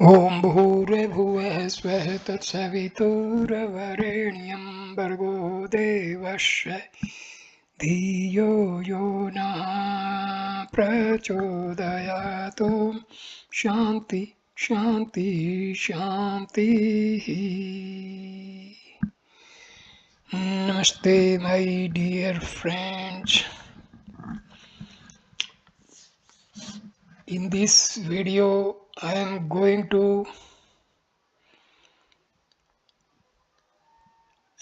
ॐ भूर्भुवः स्वः तत्सवितुर्वरेण्यं भर्गो देवस्य धियो यो नः प्रचोदयात्। शान्ति शान्ति शान्तिः। Namaste, my dear friends. In this video I am going to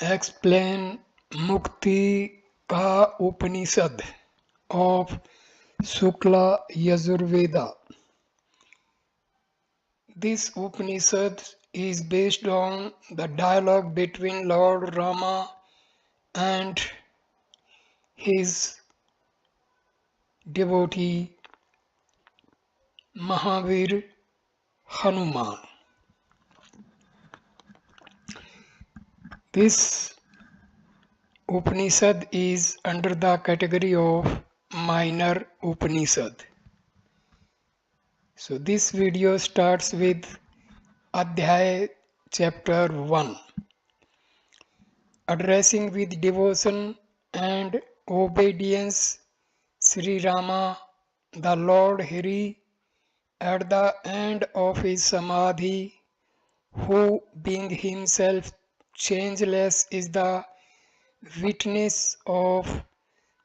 explain Mukti ka Upanishad of Shukla Yajurveda. This Upanishad is based on the dialogue between Lord Rama and his devotee Mahavir Hanuman. This Upanishad is under the category of minor Upanishad. So this video starts with Adhyay chapter 1. Addressing with devotion and obedience Sri Rama, the Lord Hari, at the end of his Samadhi, who being himself changeless is the witness of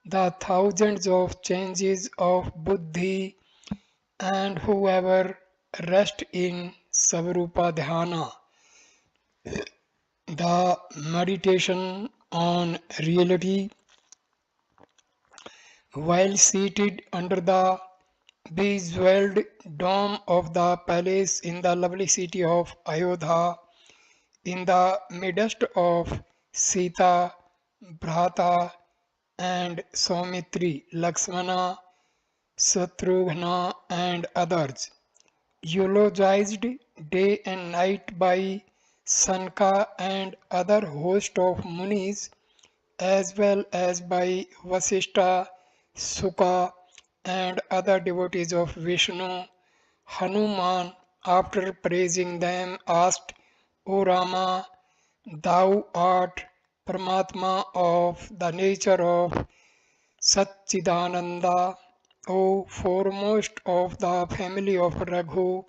the thousands of changes of Buddhi, and whoever rests in Savrupa Dhyana, the meditation on reality, while seated under the bejeweled dome of the palace in the lovely city of Ayodhya, in the midst of Sita, Bhrata, and Saumitri, Lakshmana, Satrughna, and others, eulogized day and night by Sanka and other host of munis, as well as by Vasishtha, Sukha, and other devotees of Vishnu, Hanuman, after praising them, asked, O Rama, thou art Paramatma of the nature of Satchidananda, O foremost of the family of Raghu,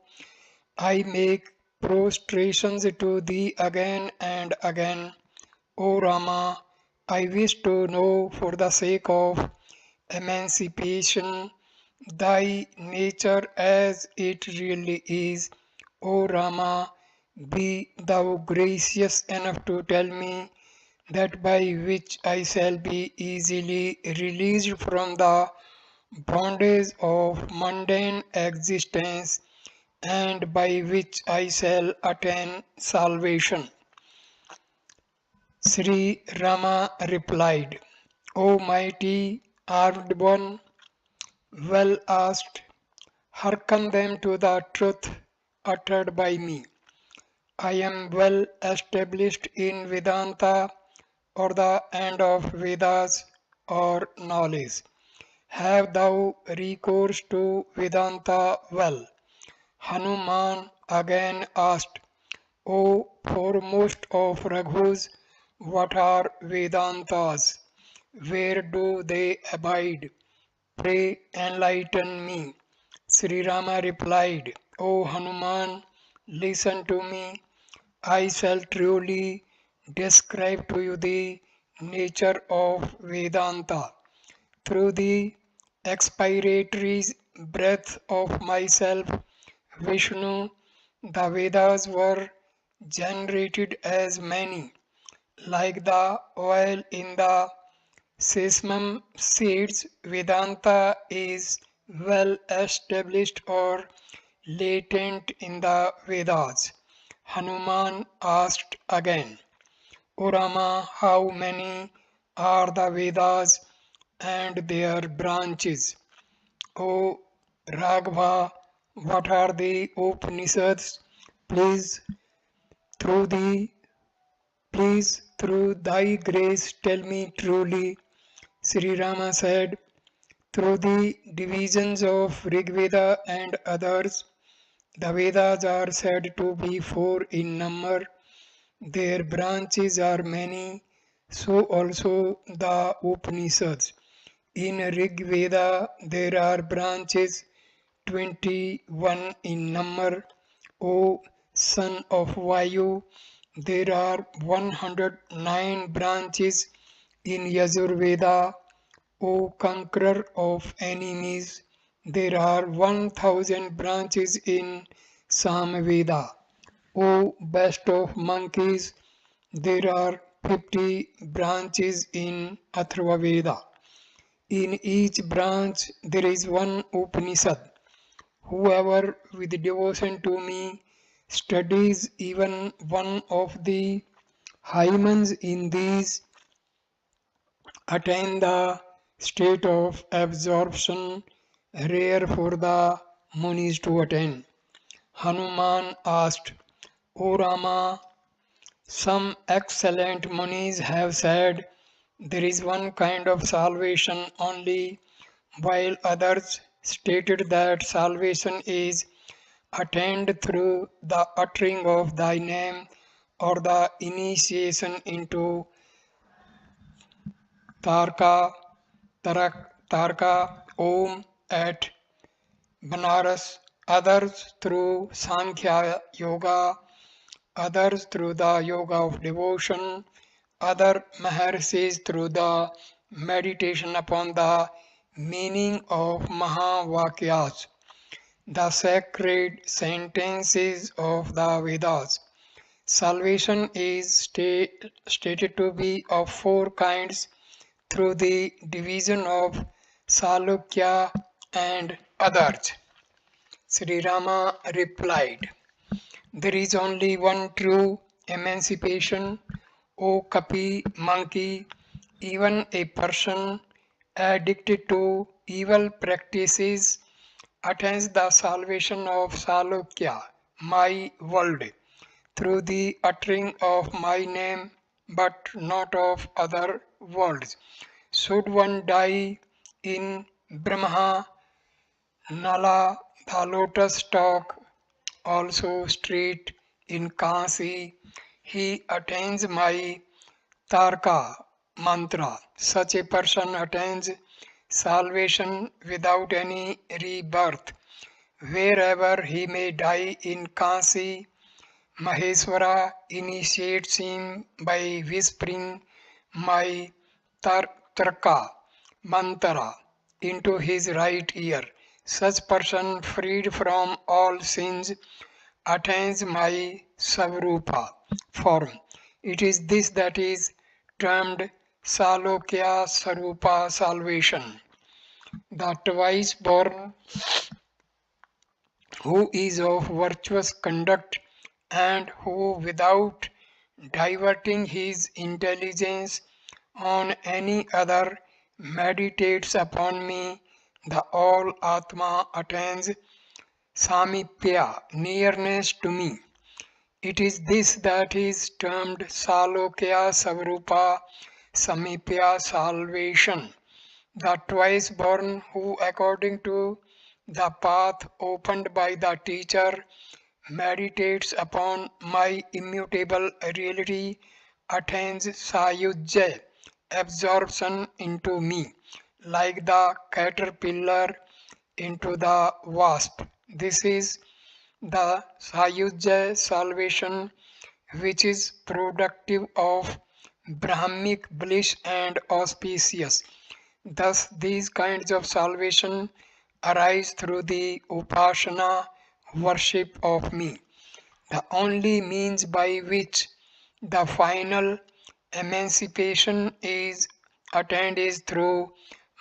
I make prostrations to thee again and again. O Rama, I wish to know for the sake of emancipation thy nature as it really is. O Rama, be thou gracious enough to tell me that by which I shall be easily released from the bondage of mundane existence, and by which I shall attain salvation. Sri Rama replied, O mighty armed one, well asked, hearken then to the truth uttered by me. I am well established in Vedanta, or the end of Vedas, or knowledge. Have thou recourse to Vedanta well? Hanuman again asked, O foremost of Raghus, what are Vedantas? Where do they abide? Pray enlighten me. Sri Rama replied, O Hanuman, listen to me. I shall truly describe to you the nature of Vedanta. Through the expiratory breath of myself, Vishnu, the Vedas were generated as many, like the oil in the sesame seeds. Vedanta is well established or latent in the Vedas. Hanuman asked again, O Rama, how many are the Vedas and their branches? O Raghava, what are the Upanishads? Please, through the Please, through thy grace, tell me truly. Sri Rama said, through the divisions of Rig Veda and others, The Vedas are said to be four in number. Their branches are many, so also the Upanishads. In Rig Veda, there are branches 21 in number. O son of Vayu, there are 109 branches in Yajur Veda. O conqueror of enemies, there are 1000 branches in Samveda. O best of monkeys, there are 50 branches in Atharva Veda. In each branch there is one Upanishad. Whoever with devotion to me studies even one of the hymens in these attain the state of absorption rare for the munis to attain. Hanuman asked, O Rama, some excellent munis have said there is one kind of salvation only, while others stated that salvation is attained through the uttering of thy name or the initiation into Tarka, Tarka Om at Banaras, others through Sankhya Yoga, others through the Yoga of Devotion, other Maharshis through the meditation upon the meaning of Mahavakyas, the sacred sentences of the Vedas. Salvation is stated to be of four kinds through the division of Salukya and others. Sri Rama replied, there is only one true emancipation, O Kapi monkey. Even a person addicted to evil practices attains the salvation of Salukya, my world, through the uttering of my name, but not of other worlds. Should one die in Brahma, Nala, the lotus stalk, also street in Kasi, he attains my Tarka mantra. Such a person attains salvation without any rebirth. Wherever he may die in Kasi, Maheswara initiates him by whispering my Tarka mantra into his right ear. Such person freed from all sins attains my Savrupa form. It is this that is termed Salokya Sarupa salvation. The twice born who is of virtuous conduct and who without diverting his intelligence on any other meditates upon me, the all Atma attains Samipya, nearness to me. It is this that is termed Salokya Savrupa Samipya salvation. The twice born who, according to the path opened by the teacher, meditates upon my immutable reality, attains Sayujya, absorption into me, like the caterpillar into the wasp. This is the Sayujya salvation which is productive of Brahmic bliss and auspicious. Thus, these kinds of salvation arise through the Upasana worship of me. The only means by which the final emancipation is attained is through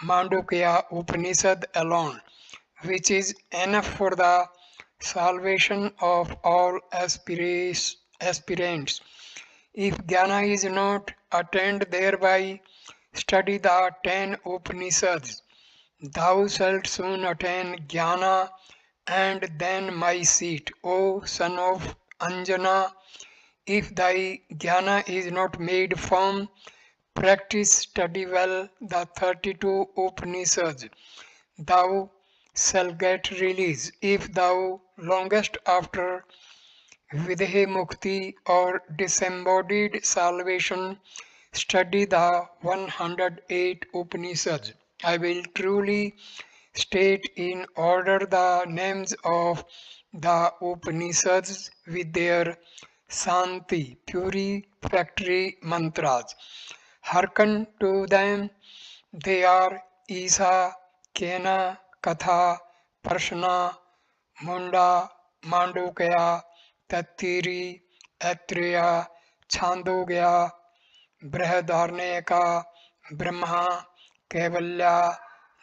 Mandukya Upanishad alone, which is enough for the salvation of all aspirants. If jnana is not attained thereby, study the 10 Upanishads. Thou shalt soon attain jnana and then my seat, O son of Anjana. If thy jnana is not made firm, practice study well the 32 Upanishads. Thou shall get release if thou longest after Videhe Mukti or disembodied salvation. Study the 108 Upanishads. I will truly state in order the names of the Upanishads with their Santi, purifactory mantras. Hearken to them. They are Isa, Kena, Katha, Prashna, Munda, Mandukya, Tattiri, Atriya, Chandogya, Brihadaranyaka, Brahma, Kevalya,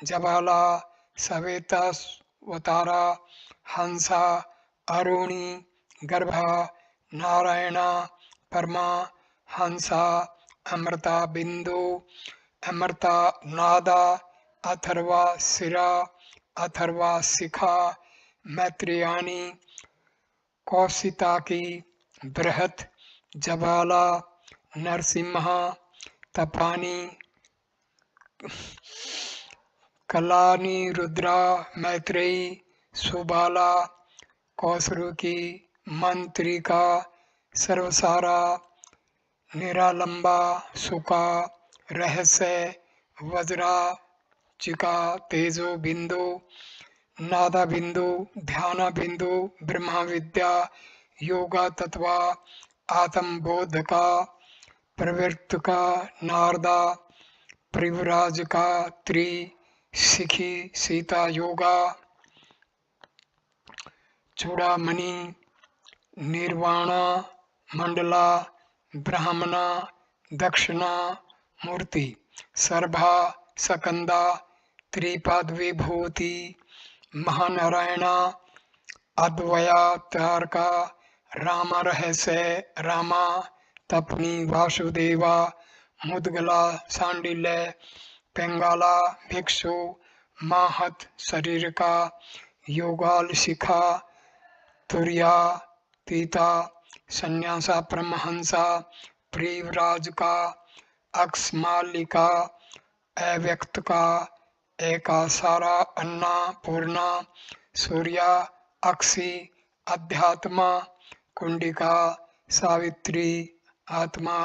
Jabala, Savetasvatara, Hansa, Aruni, Garbha, Narayana, Parma, Hansa, Amrita Bindu, Amrita Nada, Atharva Sira, Atharva Sikha, Matriyani, Kausitaki, Brihat, Jabala, Narsimha, Tapani, Kalani, Rudra, Maitreyi, Subala, Kausruki, Mantrika, Sarvasara, Niralamba, Sukha, Rahasya, Vajra, Chika, Tejo, Bindu, नादा बिंदु ध्यान बिंदु ब्रह्म विद्या योगा तत्व आत्म बोध का प्रवृत्त का नारदा परिवराज का त्रि सिखी सीता योगा चूड़ामणि निर्वाणा मंडला ब्राह्मणा दक्षिणा मूर्ति सर्भा सकंदा त्रिपद विभूति महानारायणा अद्वया तारका राम रहस्य रामा तपनी वासुदेवा मुदगला सांडिल्य पेंगाला भिक्षु माहत शरीर का योगाल शिखा तुरिया तीता संन्यासा परमहंसा प्रियराज का अक्समालिका अव्यक्त का एकासारा अन्ना पूर्णा सूर्या अक्षी अध्यात्मा कुंडिका सावित्री आत्मा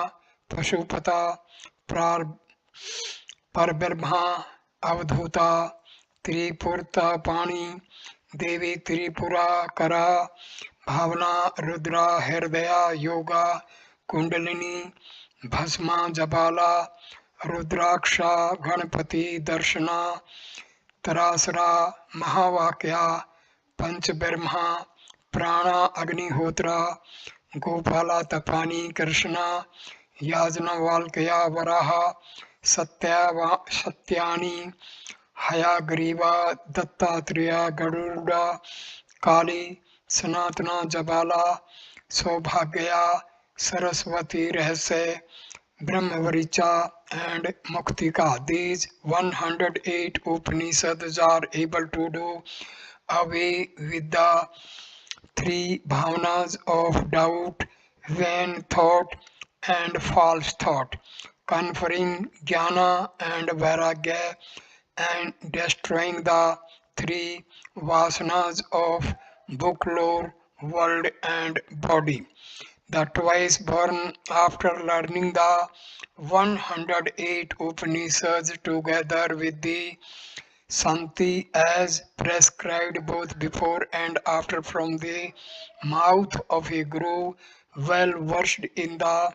पशुपता परब्रह्मा अवधूता त्रिपुरता पाणी देवी त्रिपुरा करा भावना रुद्रा हृदया योगा कुंडलिनी भस्मा जबाला रुद्राक्षा गणपति दर्शना तरासरा महावाक्या पंच ब्रह्मा प्राणा अग्निहोत्रा गोपाला तपानी कृष्णा याजनवाल्कया वराह सत्यानी हयाग्रीवा दत्तात्रेया गरुड़ा काली सनातना जबाला सौभाग्या सरस्वती रहस्य Brahmavaricha and Muktika. These 108 Upanishads are able to do away with the three bhavanas of doubt, vain thought and false thought, conferring jnana and vairagya and destroying the three vasanas of book, lore, world and body. The twice born, after learning the 108 Upanishads together with the Santi as prescribed both before and after from the mouth of a guru well versed in the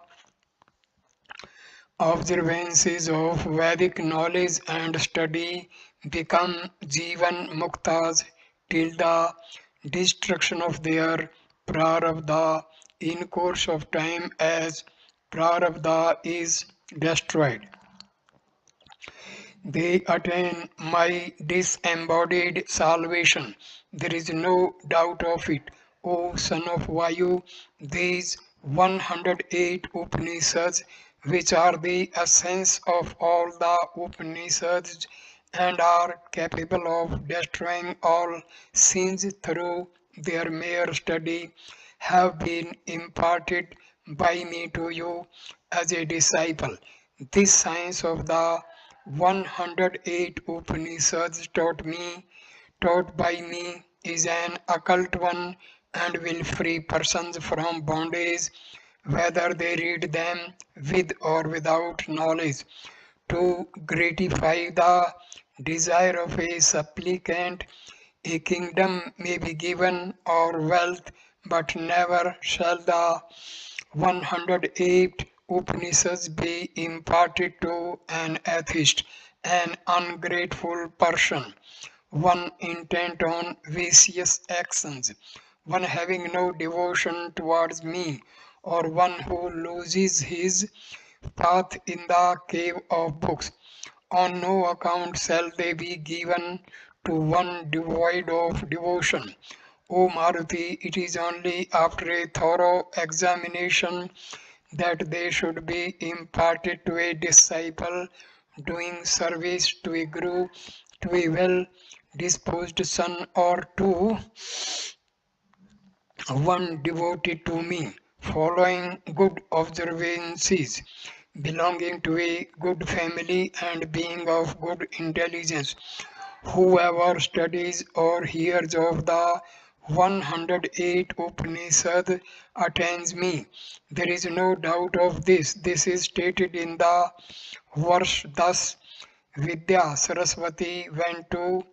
observances of Vedic knowledge and study, become Jivan Muktas till the destruction of their prarabdha in course of time as prarabdha is destroyed. They attain my disembodied salvation. There is no doubt of it. O son of Vayu, these 108 Upanishads, which are the essence of all the Upanishads and are capable of destroying all sins through their mere study, have been imparted by me to you as a disciple. This science of the 108 Upanishads taught me taught by me is an occult one and will free persons from bondage, whether they read them with or without knowledge. To gratify the desire of a supplicant, a kingdom may be given or wealth, but never shall the 108 Upanishads be imparted to an atheist, an ungrateful person, one intent on vicious actions, one having no devotion towards me, or one who loses his path in the cave of books. On no account shall they be given to one devoid of devotion. O Maruti, it is only after a thorough examination that they should be imparted to a disciple doing service to a guru, to a well disposed son, or to one devoted to me, following good observances, belonging to a good family, and being of good intelligence. Whoever studies or hears of the 108 Upanishad attains me. There is no doubt of this. This is stated in the verse thus: Vidya Saraswati went to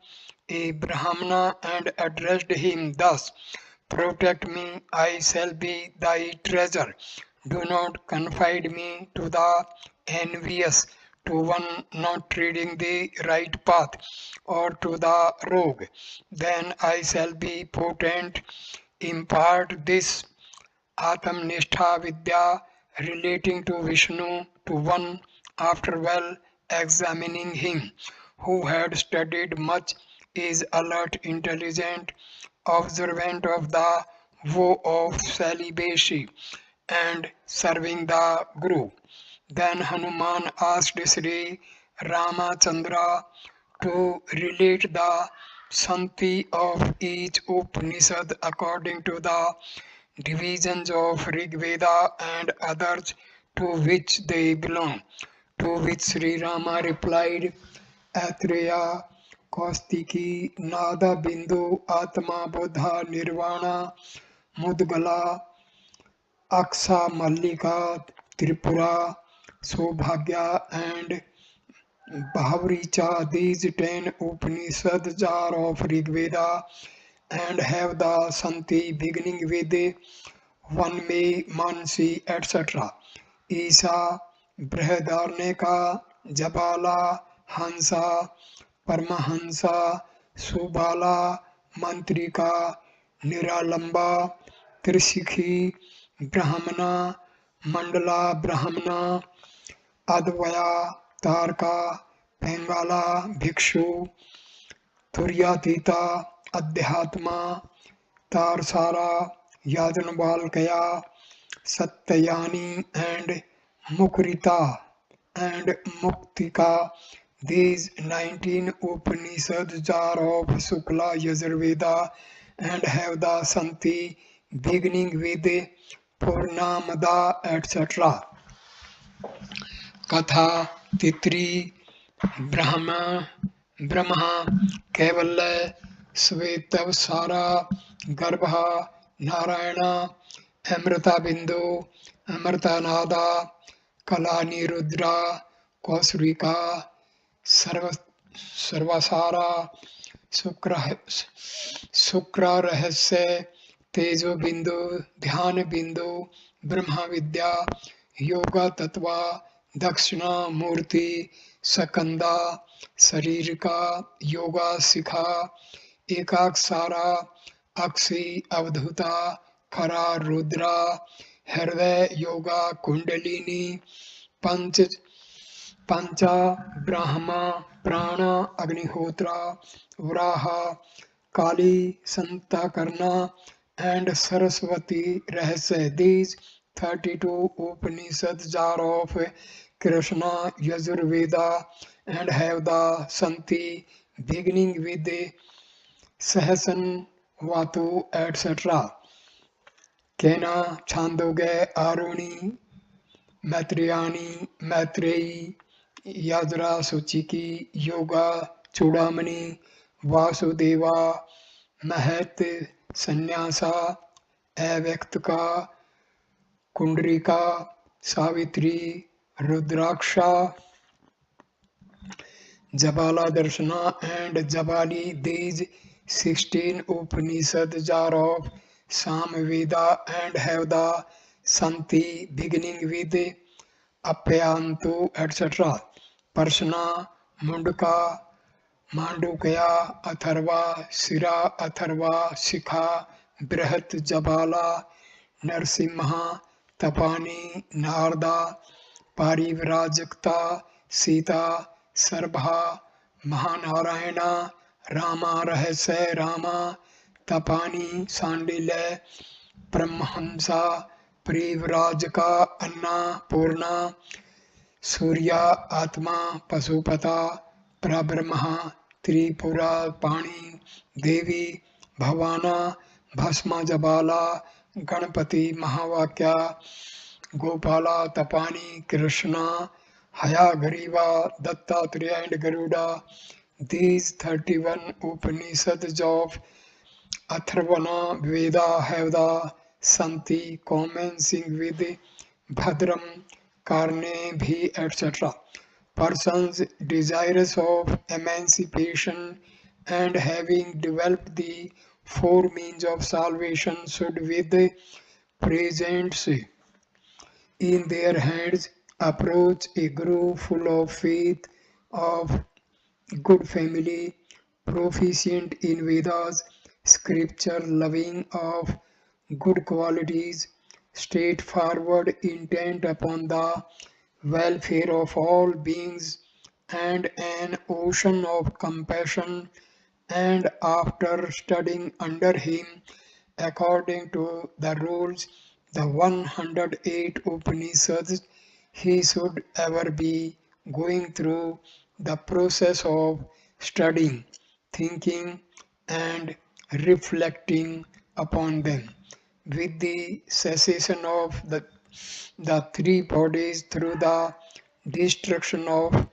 a Brahmana and addressed him thus: Protect me, I shall be thy treasure. Do not confide me to the envious, to one not treading the right path, or to the rogue. Then I shall be potent. Impart this Atamnishtha Vidya relating to Vishnu to one after well examining him, who had studied much, is alert, intelligent, observant of the vow of celibacy, and serving the Guru. Then Hanuman asked Sri Ramachandra to relate the Santi of each Upanishad according to the divisions of Rig Veda and others to which they belong. To which Sri Rama replied: Atreya Kaustiki Nada Bindu Atma Buddha Nirvana Mudgala Aksa Mallika Tripura Sobhagya and Bhavricha. These 10 Upanishads are of Rig Veda and have the Santi beginning with one में Mansi etc. ईसा बृहदारण्य का जबाला हंसा परमहंसा सुबाला मंत्रिका निरालंबा त्रिशिखी ब्राह्मणा मंडला ब्राह्मणा अद्वया तारका पेंगाला भिक्षु तुर्यातीता अध्यात्मा तारसारा याजनबालकया Satyayani and Mukrita and Muktika. These 19 Upanishads are of Sukla Yajurveda and have the Santi beginning with Purnamada etc. Katha Titri Brahma Kevala Svetavsara Garbha Narayana Amrita Bindu, Amrita Nada, Kalani Rudra, Kausrika, Sarvasara, Sukra Rahasya, Tejo Bindu, Dhyana Bindu, Brahma Vidya, Yoga Tattva, Dakshina Murti, Sakanda, Saririka, Yoga Sikha, Ekaksara, Aksi Avdhuta, खरा रुद्रा हृदय योगा कुंडलिनी पंच पंचा ब्रह्मा प्राण अग्निहोत्रा वराहा काली संताकरना and Saraswati Rahasya. These 32 Upanishads are of Krishna Yajurveda and have the Santi beginning with Sahasan Vatu etc. Kena, Chandoge, Aruni, Matriyani, Matreyi, Yadra, Suchiki, Yoga, Chudamani, Vasudeva, महत, संन्यासा, अव्यक्तका, कुंडरिका, Savitri, Rudraksha, Jabala Darshana and Jabali. These 16 Upanishads are of Samveda and have the Santi beginning with Apyantu, etc. Parsana, Mundaka, Mandukya, Atharva, Sira, Atharva, Shikha, Brihat, Jabala, Narsimha, Tapani, Narda, Parivrajikta, Sita, Sarbha, Mahanarayana, Rama Rahasya Rama, Tapani, Sandile, Brahmhamsa, Privrajaka, Anna, Purna, Surya, Atma, Pasupata, Prabrahma, Tripura, Pani, Devi, Bhavana, Bhasma Jabala, Ganapati, Mahavakya, Gopala, Tapani, Krishna, Hayagriva, Dattatreya and Garuda. These 31 Upanishads of Atharvana Veda have the Santi commencing with Bhadram, Karne, Bhi, etc. Persons desirous of emancipation and having developed the four means of salvation should with presence in their hands approach a guru full of faith, of good family, proficient in Vedas, scripture loving, of good qualities, straightforward, intent upon the welfare of all beings, and an ocean of compassion. And after studying under him, according to the rules, the 108 Upanishads, he should ever be going through the process of studying, thinking, and reflecting upon them. With the cessation of the three bodies through the destruction of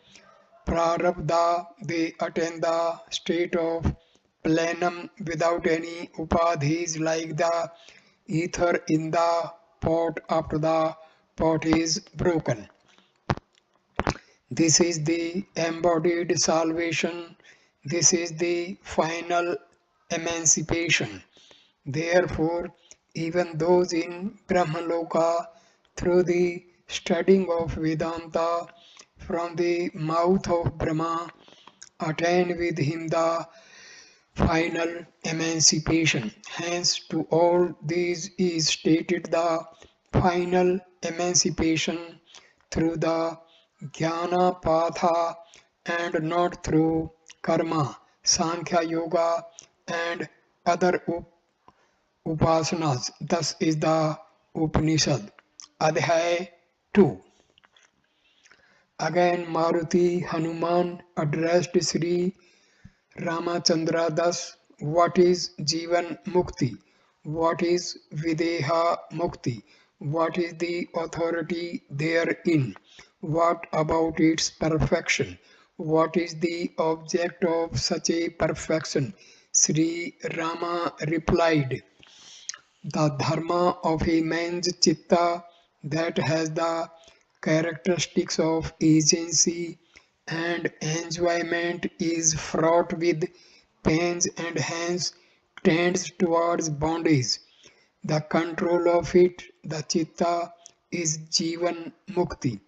Prarabdha, they attain the state of plenum without any upadhis like the ether in the pot after the pot is broken. This is the embodied salvation. This is the final emancipation. Therefore, even those in Brahmaloka, through the studying of Vedanta from the mouth of Brahma, attain with him the final emancipation. Hence, to all these is stated the final emancipation through the Jnana Patha and not through Karma, Sankhya Yoga, and other Upasanas. Thus is the Upanishad. Adhyay 2. Again, Maruti Hanuman addressed Sri Ramachandra thus: what is Jivan Mukti? What is Videha Mukti? What is the authority therein? What about its perfection? What is the object of such a perfection? Sri Rama replied: the dharma of a man's chitta that has the characteristics of agency and enjoyment is fraught with pains and hence tends towards bondage. The control of it, the chitta, is Jivan Mukti.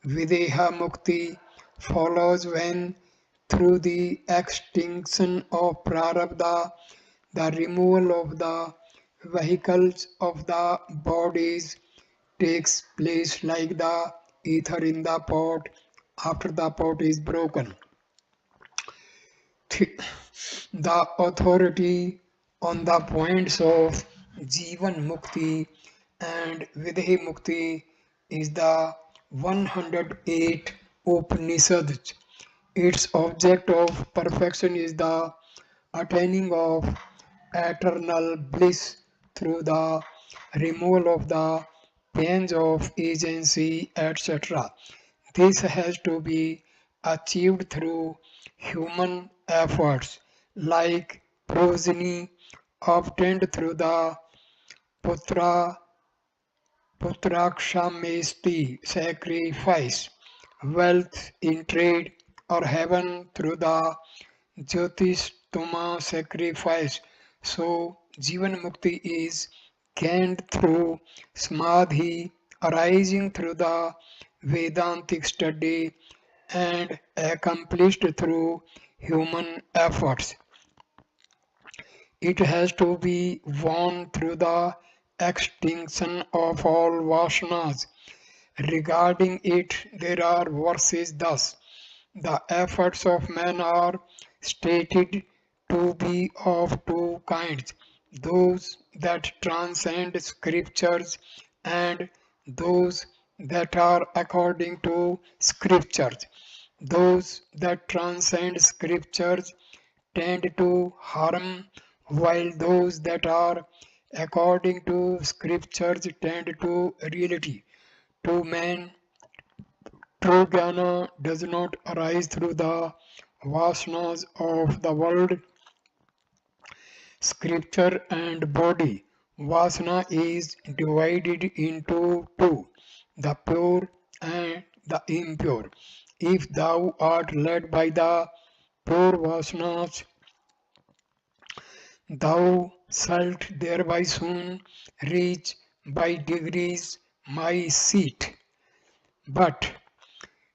Videha Mukti follows when, through the extinction of Prarabdha, the removal of the vehicles of the bodies takes place like the ether in the pot after the pot is broken. The authority on the points of Jivan Mukti and Videhi Mukti is the 108 Upanishads. Its object of perfection is the attaining of eternal bliss through the removal of the pains of agency, etc. This has to be achieved through human efforts, like progeny obtained through the putra Putrakshamesti sacrifice, wealth in trade, or heaven through the Jyotistoma sacrifice. So, Jivan Mukti is gained through Samadhi, arising through the Vedantic study, and accomplished through human efforts. It has to be won through the extinction of all vasanas. Regarding it, there are verses thus: the efforts of man are stated to be of two kinds, those that transcend scriptures and those that are according to scriptures. Those that transcend scriptures tend to harm, while those that are according to scriptures tend to reality. To man, true jnana does not arise through the vasanas of the world, scripture and body. Vasana is divided into two, the pure and the impure. If thou art led by the pure vasanas, thou shalt thereby soon reach by degrees my seat. But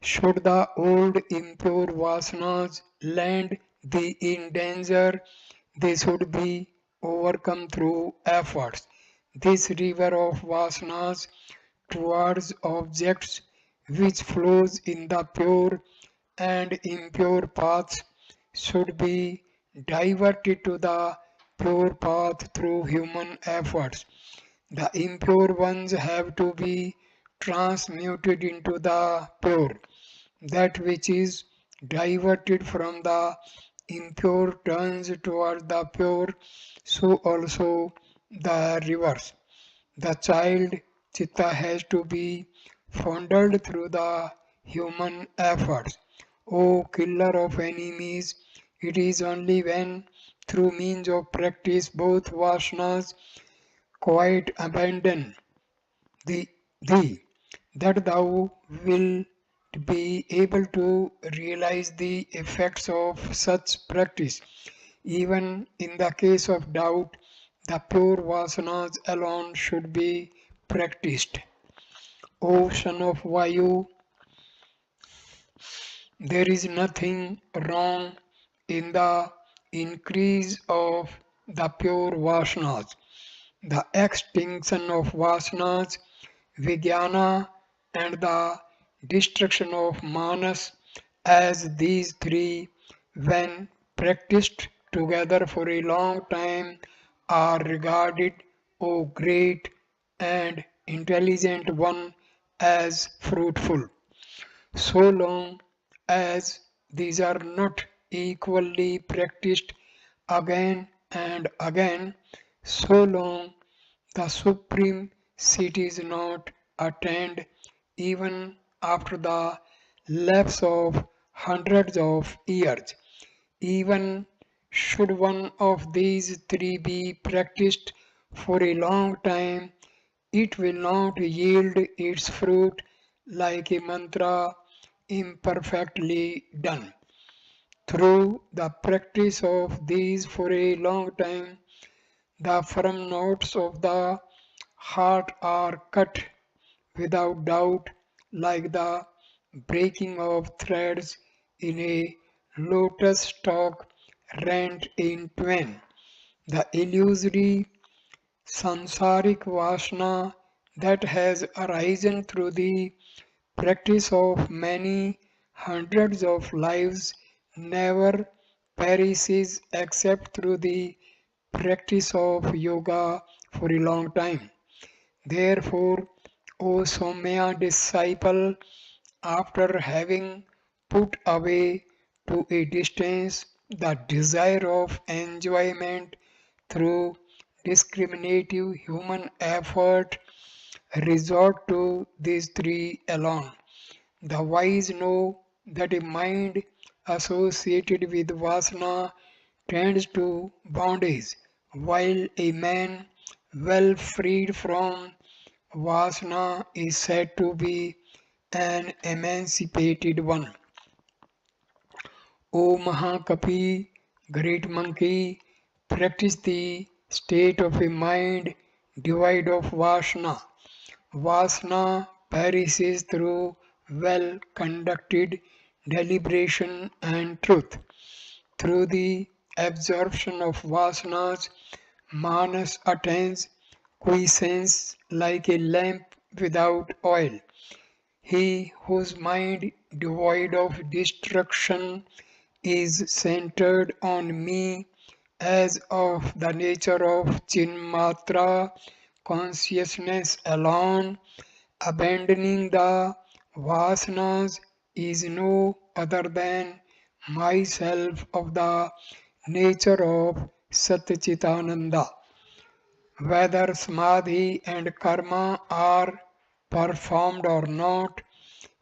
should the old impure vasanas land thee in danger, they should be overcome through efforts. This river of vasanas towards objects which flows in the pure and impure paths should be diverted to the pure path through human efforts. The impure ones have to be transmuted into the pure. That which is diverted from the impure turns toward the pure, so also the reverse. The child chitta has to be fondled through the human efforts. O killer of enemies, it is only when through means of practice both vasanas quite abandon thee, thee that thou wilt be able to realize the effects of such practice. Even in the case of doubt, the pure vasanas alone should be practiced. O son of Vayu, there is nothing wrong in the increase of the pure vasanas. The extinction of vasanas, vijnana, and the destruction of manas, as these three, when practiced together for a long time, are regarded, O great and intelligent one, as fruitful. So long as these are not equally practiced again and again, so long the supreme seat is not attained even after the lapse of hundreds of years. Even should one of these three be practiced for a long time, it will not yield its fruit like a mantra imperfectly done. Through the practice of these for a long time, the firm notes of the heart are cut without doubt, like the breaking of threads in a lotus stalk rent in twain. The illusory sansaric vasana that has arisen through the practice of many hundreds of lives never perishes except through the practice of yoga for a long time. Therefore, O Somya disciple, after having put away to a distance the desire of enjoyment through discriminative human effort, resort to these three alone. The wise know that a mind associated with vasana tends to bondage, while a man well freed from Vasana is said to be an emancipated one. O Mahakapi, great monkey, practice the state of a mind devoid of Vasana. Vasana perishes through well conducted deliberation and truth. Through the absorption of vasanas, Manas attains quiescence like a lamp without oil. He whose mind devoid of destruction is centered on me as of the nature of Chinmatra consciousness alone, abandoning the vasanas is no other than myself of the nature of Satchitananda. Whether samadhi and karma are performed or not,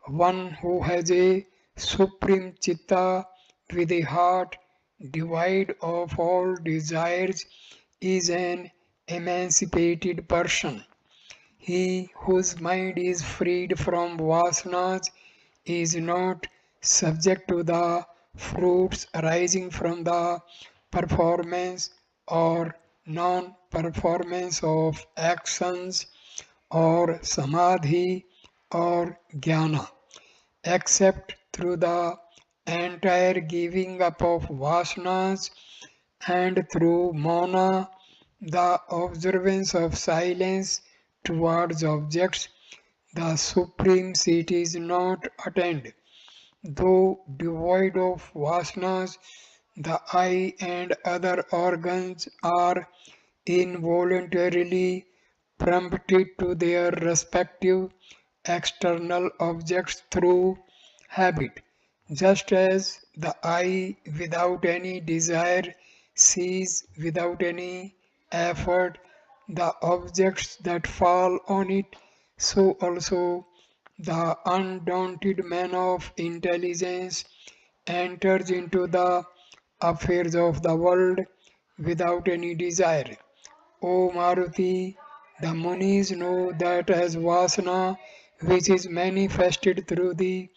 one who has a supreme chitta with a heart devoid of all desires is an emancipated person. He whose mind is freed from vasanas is not subject to the fruits arising from the performance or non performance of actions or samadhi or jnana, except through the entire giving up of vasanas and through mona, the observance of silence towards objects, the supreme seat is not attained. Though devoid of vasanas, the eye and other organs are involuntarily prompted to their respective external objects through habit, just as the eye without any desire sees without any effort the objects that fall on it, so also the undaunted man of intelligence enters into the affairs of the world without any desire. O Maruti, the Munis know that as Vasana, which is manifested through the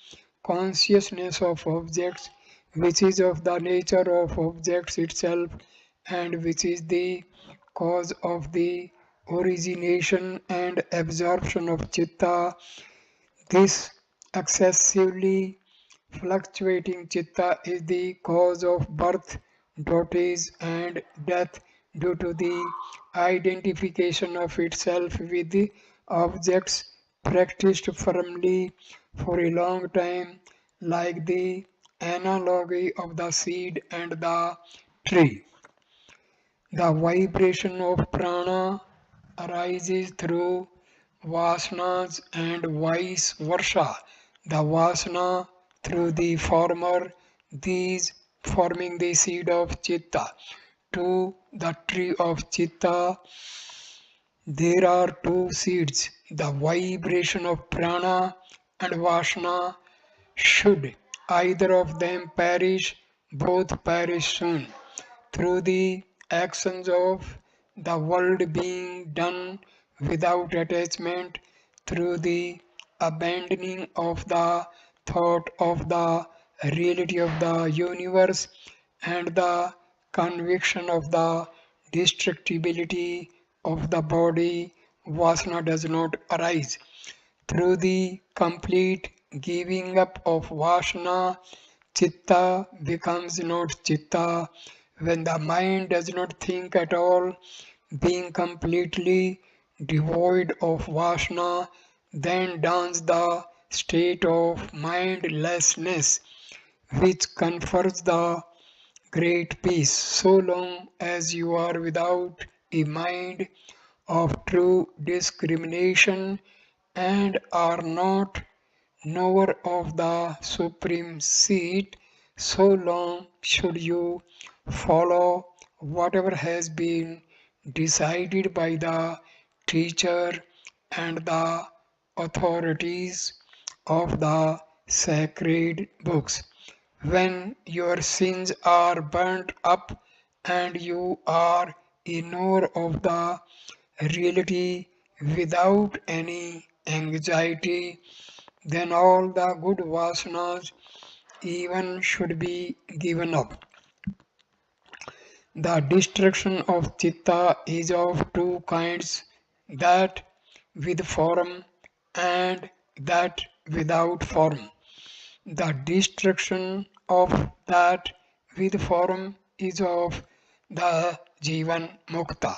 consciousness of objects, which is of the nature of objects itself, and which is the cause of the origination and absorption of chitta, this excessively fluctuating chitta is the cause of birth, dotage, and death due to the identification of itself with the objects practiced firmly for a long time, like the analogy of the seed and the tree. The vibration of prana arises through vasanas and vice versa. The vasana through the former, these forming the seed of chitta. To the tree of chitta, there are two seeds. The vibration of prana and vasana. Should either of them perish, both perish soon through the actions of the world being done without attachment, through the abandoning of the thought of the reality of the universe and the conviction of the destructibility of the body, vasana does not arise. Through the complete giving up of vasana, chitta becomes not chitta. When the mind does not think at all, being completely devoid of vasana, then dawns the state of mindlessness, which confers the great peace. So long as you are without a mind of true discrimination and are not knower of the supreme seat, so long should you follow whatever has been decided by the teacher and the authorities of the sacred books. When your sins are burnt up and you are in awe of the reality without any anxiety, then all the good vasanas even should be given up. The destruction of chitta is of two kinds, that with form and that without form. The destruction of that with form is of the Jivan Mukta.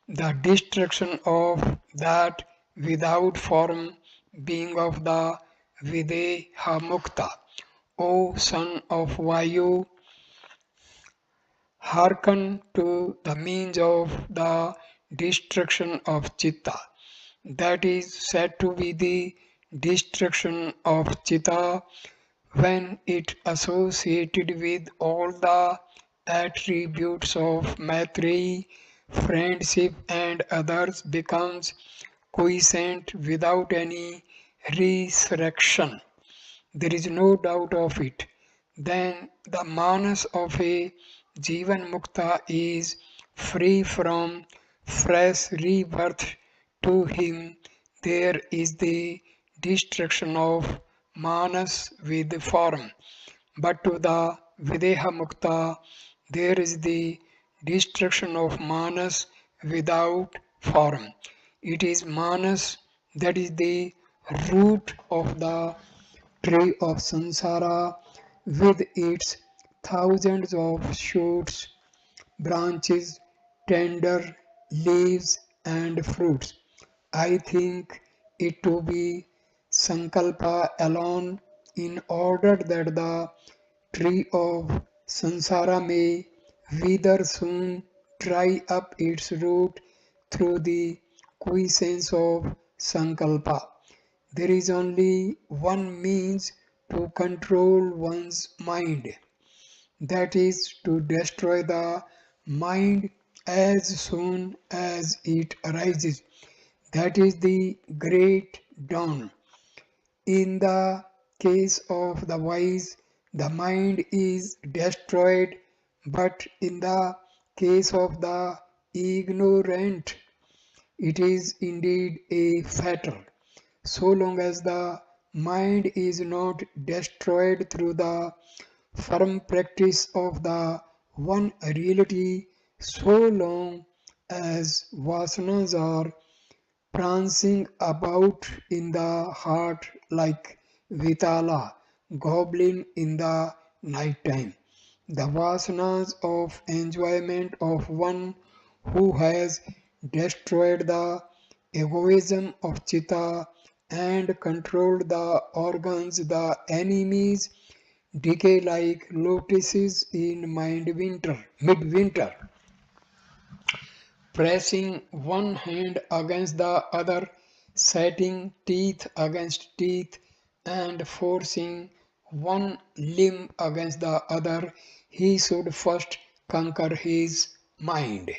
The destruction of that without form being of the Videha Mukta. O son of Vayu, hearken to the means of the destruction of Chitta. That is said to be the destruction of Chitta when it associated with all the attributes of Maitreyi, friendship and others becomes quiescent without any resurrection. There is no doubt of it. Then the manas of a Jivan Mukta is free from fresh rebirth. To him there is the destruction of manas with form, but to the Videha Mukta there is the destruction of manas without form. It is manas that is the root of the tree of samsara with its thousands of shoots, branches, tender leaves, and fruits. I think it to be sankalpa alone in order that the tree of samsara may wither soon, dry up its root through the quiescence of sankalpa. There is only one means to control one's mind, that is to destroy the mind as soon as it arises. That is the great dawn. In the case of the wise, the mind is destroyed, but in the case of the ignorant, it is indeed a fatal. So long as the mind is not destroyed through the firm practice of the one reality, so long as vasanas are prancing about in the heart like Vitala, goblin in the night time. The vasanas of enjoyment of one who has destroyed the egoism of Chitta and controlled the organs, the enemies decay like lotuses in midwinter, pressing one hand against the other, setting teeth against teeth, and forcing one limb against the other. He should first conquer his mind.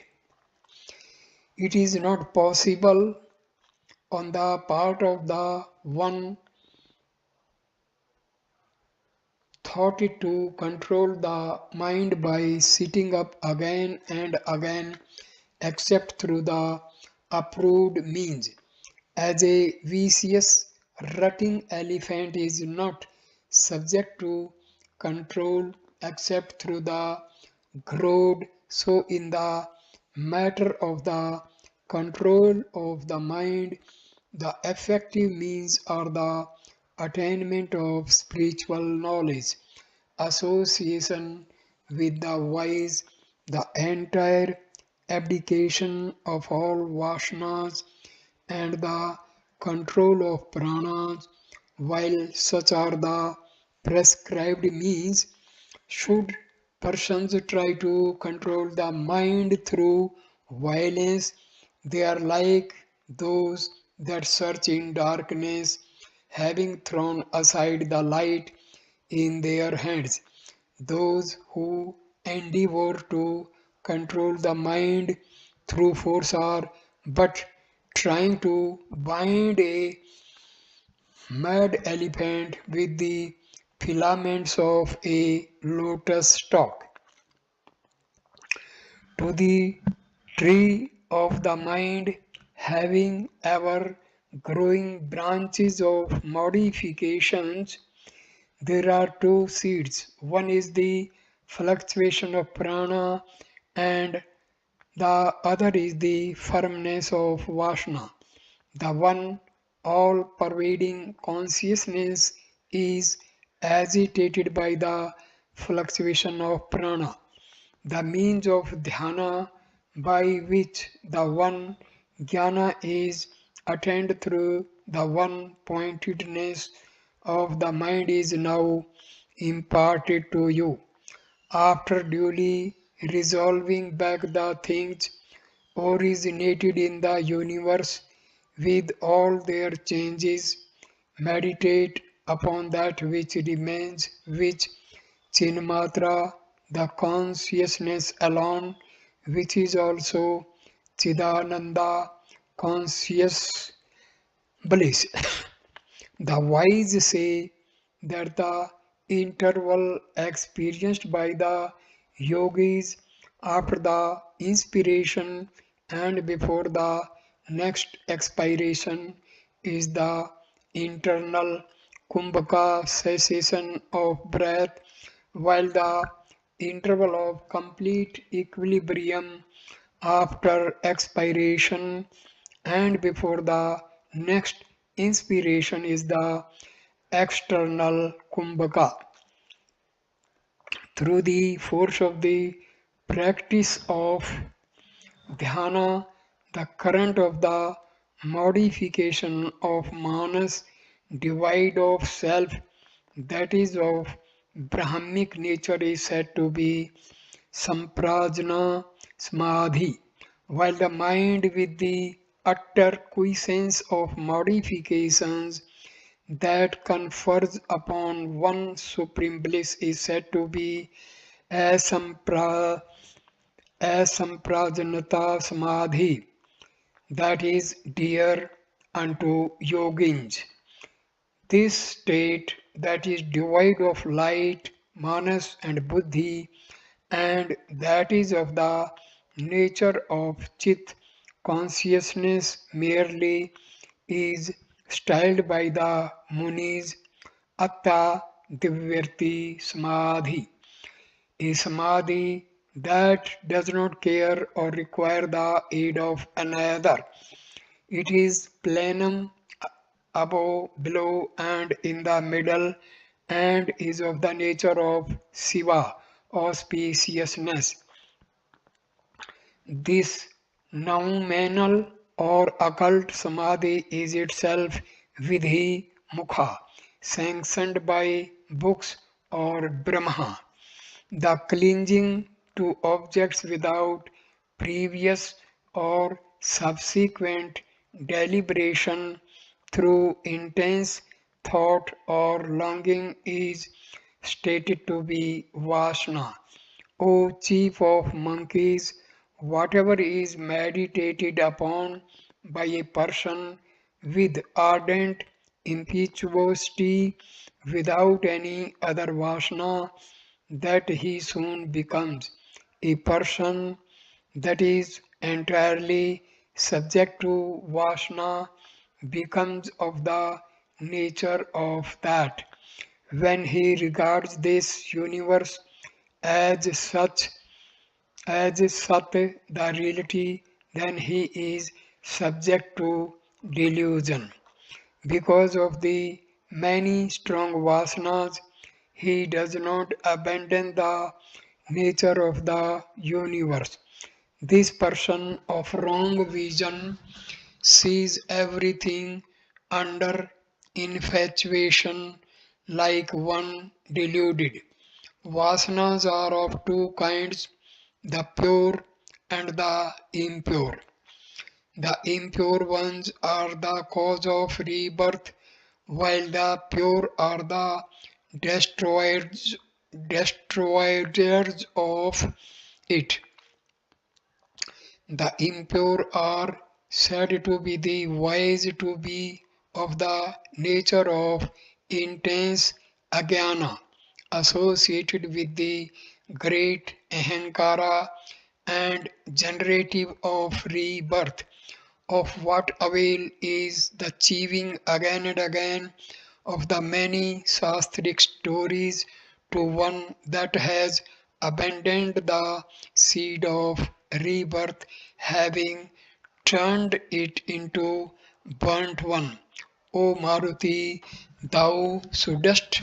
It is not possible on the part of the one thought to control the mind by sitting up again and again except through the approved means. As a vicious rutting elephant is not subject to control except through the goad, so in the matter of the control of the mind, the effective means are the attainment of spiritual knowledge, association with the wise, the entire abdication of all vasanas, and the control of pranas. While such are the prescribed means, should persons try to control the mind through violence, they are like those that search in darkness, having thrown aside the light in their hands. Those who endeavor to control the mind through force are but trying to bind a mad elephant with the filaments of a lotus stalk. to the tree of the mind, having ever growing branches of modifications. There are two seeds. One is the fluctuation of prana, and the other is the firmness of Vashna. The one all pervading consciousness is agitated by the fluctuation of prana. The means of dhyana by which the one jnana is attained through the one pointedness of the mind is now imparted to you. After duly resolving back the things originated in the universe with all their changes, meditate upon that which remains, which Chinmatra, the consciousness alone, which is also Chidananda, conscious bliss. The wise say that the interval experienced by the yogis after the inspiration and before the next expiration is the internal kumbhaka cessation of breath, while the interval of complete equilibrium after expiration and before the next inspiration is the external kumbhaka. Through the force of the practice of dhyana, the current of the modification of manas, divide of self, that is of Brahmic nature, is said to be samprajna samadhi, while the mind with the utter quiescence of modifications that confers upon one supreme bliss is said to be asampra, asamprajanata samadhi, that is dear unto yogins. This state that is devoid of light, manas and buddhi, and that is of the nature of chit consciousness merely, is styled by the Munis Atta Divyarti Samadhi, a Samadhi that does not care or require the aid of another. It is plenum above, below, and in the middle, and is of the nature of Siva, auspiciousness. This noumenal or occult samadhi is itself vidhi mukha, sanctioned by books or Brahma. The clinging to objects without previous or subsequent deliberation through intense thought or longing is stated to be Vasana. O chief of monkeys, whatever is meditated upon by a person with ardent impetuosity without any other vasana, that he soon becomes a person that is entirely subject to vasana, becomes of the nature of that. When he regards this universe as such, as Sat, the reality, then he is subject to delusion. Because of the many strong vasanas, he does not abandon the nature of the universe. This person of wrong vision sees everything under infatuation like one deluded. Vasanas are of two kinds, the pure and the impure. The impure ones are the cause of rebirth, while the pure are the destroyers, destroyers of it. The impure are said to be the wise, to be of the nature of intense ajnana, associated with the great ahankara and generative of rebirth. Of what avail is the achieving again and again of the many Shastric stories to one that has abandoned the seed of rebirth, having turned it into burnt one? O Maruti, thou shouldst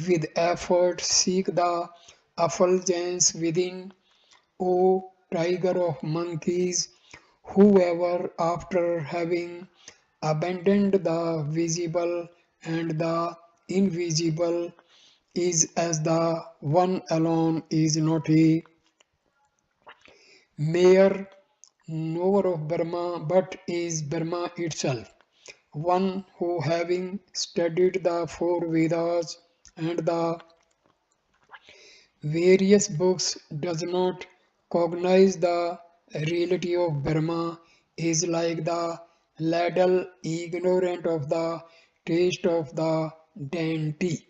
with effort seek the effulgence within. O tiger of monkeys, whoever after having abandoned the visible and the invisible is as the one alone is not a mere knower of Brahma but is Brahma itself. One who having studied the four Vedas and the various books does not cognize the reality of Brahma is like the ladle ignorant of the taste of the dainty.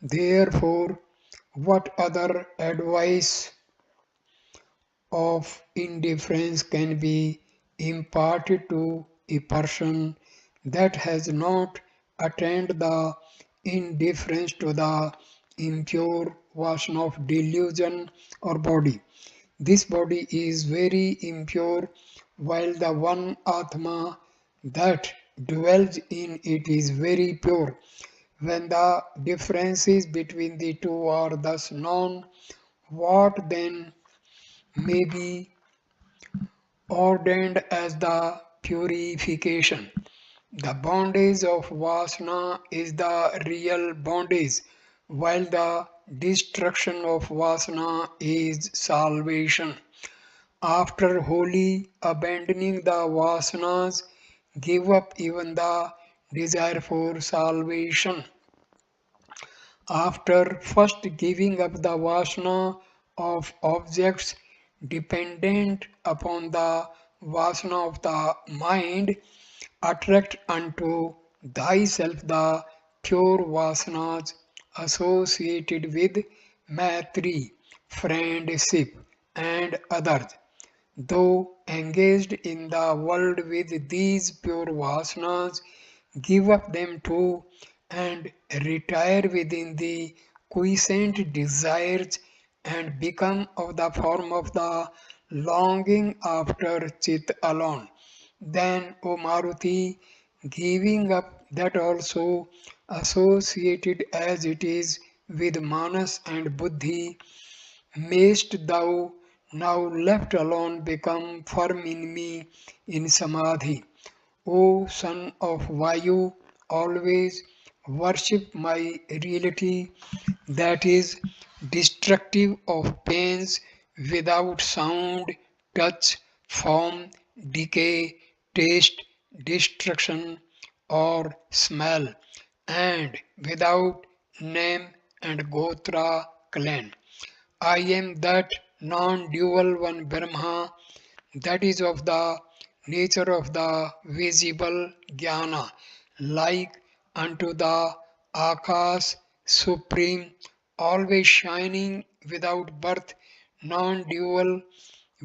Therefore, what other advice of indifference can be imparted to a person that has not attained the indifference to the impure vasana of delusion or body. This body is very impure, while the one Atma that dwells in it is very pure. When the differences between the two are thus known, what then may be ordained as the purification? The bondage of Vasana is the real bondage, while the destruction of Vasana is salvation. After wholly abandoning the Vasanas, give up even the desire for salvation. After first giving up the Vasana of objects dependent upon the Vasana of the mind, attract unto thyself the pure vasanas associated with Maitri, friendship, and others. Though engaged in the world with these pure vasanas, give up them too and retire within the quiescent desires and become of the form of the longing after Chit alone. Then, O Maruti, giving up that also associated as it is with Manas and Buddhi, mayst thou now left alone become firm in me in Samadhi. O son of Vayu, always worship my reality that is destructive of pains without sound, touch, form, decay, taste, destruction, or smell, and without name and gotra clan. I am that non-dual one Brahma that is of the nature of the visible jnana, like unto the Akas supreme, always shining without birth, non-dual,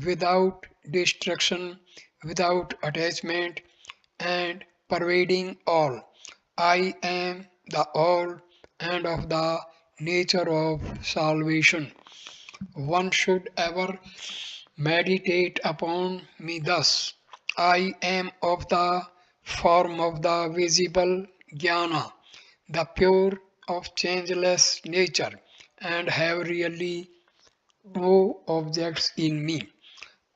without destruction, without attachment, and pervading all. I am the all and of the nature of salvation. One should ever meditate upon me thus. I am of the form of the visible jnana, the pure of changeless nature, and have really no objects in me.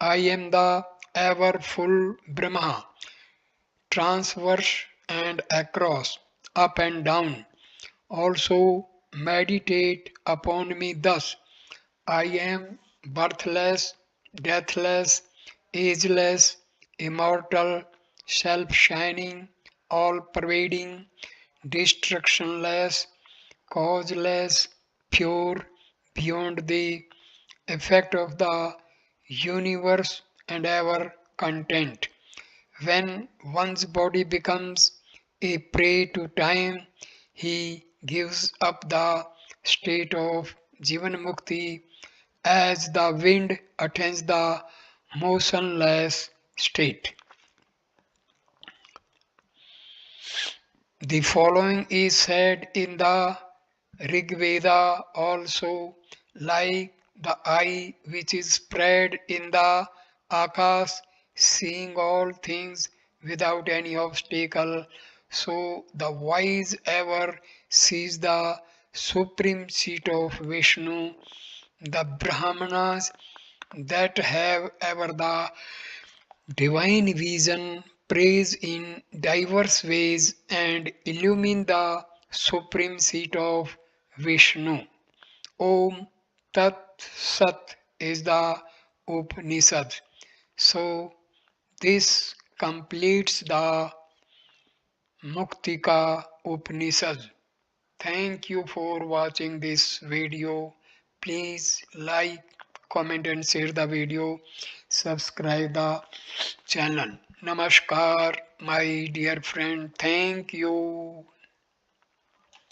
I am the ever full Brahma, transverse and across, up and down. Also meditate upon me thus. I am birthless, deathless, ageless, immortal, self shining, all pervading, destructionless, causeless, pure, beyond the effect of the universe, and ever content. When one's body becomes a prey to time, he gives up the state of Jivan Mukti as the wind attains the motionless state. The following is said in the Rig Veda also, like the eye which is spread in the Akash, seeing all things without any obstacle, so the wise ever sees the supreme seat of Vishnu. The Brahmanas that have ever the divine vision praise in diverse ways and illumine the supreme seat of Vishnu. Om Tat Sat is the Upanishad. So this completes the Muktika Upanishad. Thank you for watching this video. Please like, comment and share the video. Subscribe the channel. Namaskar, my dear friend. Thank you.